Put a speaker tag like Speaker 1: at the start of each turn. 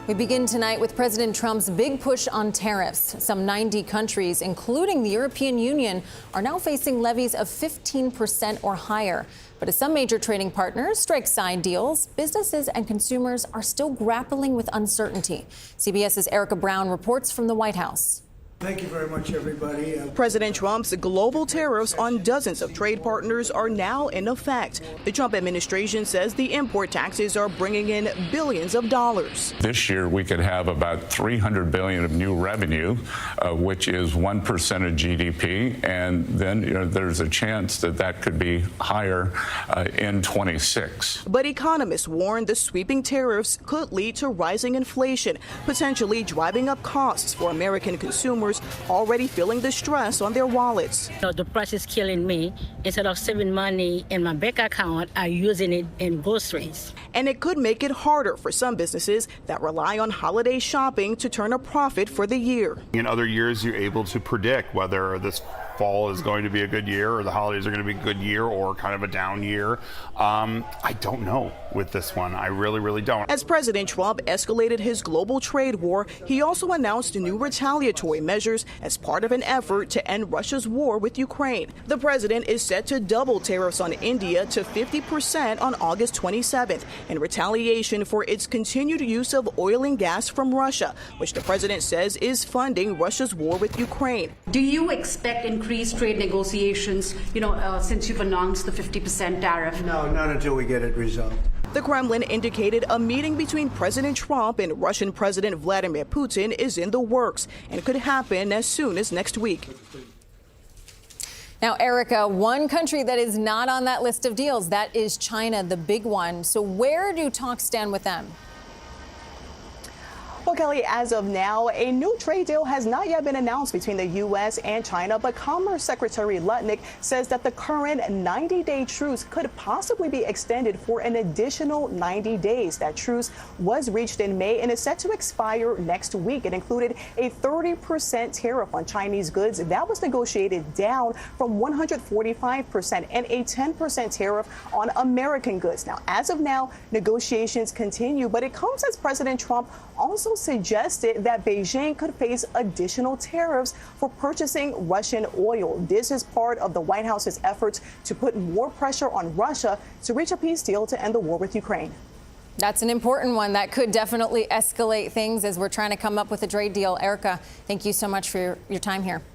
Speaker 1: We begin tonight with President Trump's big push on tariffs. Some 90 countries, including the European Union, are now facing levies of 15% or higher. But as some major trading partners strike side deals, businesses and consumers are still grappling with uncertainty. CBS's Erica Brown reports from the White House.
Speaker 2: Thank you very much, everybody.
Speaker 3: President Trump's global tariffs on dozens of trade partners are now in effect. The Trump administration says the import taxes are bringing in billions of dollars.
Speaker 4: This year, we could have about $300 billion of new revenue, which is 1% of GDP. And then there's a chance that that could be higher in 26.
Speaker 3: But economists warn the sweeping tariffs could lead to rising inflation, potentially driving up costs for American consumers already feeling the stress on their wallets.
Speaker 5: The price is killing me. Instead of saving money in my bank account, I'm using it in groceries.
Speaker 3: And it could make it harder for some businesses that rely on holiday shopping to turn a profit for the year.
Speaker 6: In other years, you're able to predict whether this fall is going to be a good year or the holidays are going to be a good year or kind of a down year. I don't know with this one. I really don't.
Speaker 3: As President Trump escalated his global trade war, he also announced new retaliatory measures as part of an effort to end Russia's war with Ukraine. The president is set to double tariffs on India to 50% on August 27th in retaliation for its continued use of oil and gas from Russia, which the president says is funding Russia's war with Ukraine.
Speaker 7: Do you expect increased trade negotiations, since you've announced the 50% tariff?
Speaker 2: No, not until we get it resolved.
Speaker 3: The Kremlin indicated a meeting between President Trump and Russian President Vladimir Putin is in the works and could happen as soon as next week.
Speaker 1: Now, Erica, one country that is not on that list of deals, that is China, the big one. So where do talks stand with them?
Speaker 8: Well, Kelly, as of now, a new trade deal has not yet been announced between the U.S. and China, but Commerce Secretary Lutnick says that the current 90-day truce could possibly be extended for an additional 90 days. That truce was reached in May and is set to expire next week. It included a 30% tariff on Chinese goods. That was negotiated down from 145% and a 10% tariff on American goods. Now, as of now, negotiations continue, but it comes as President Trump also suggested that Beijing could face additional tariffs for purchasing Russian oil. This is part of the White House's efforts to put more pressure on Russia to reach a peace deal to end the war with Ukraine.
Speaker 1: That's an important one that could definitely escalate things as we're trying to come up with a trade deal. Erica, thank you so much for your time here.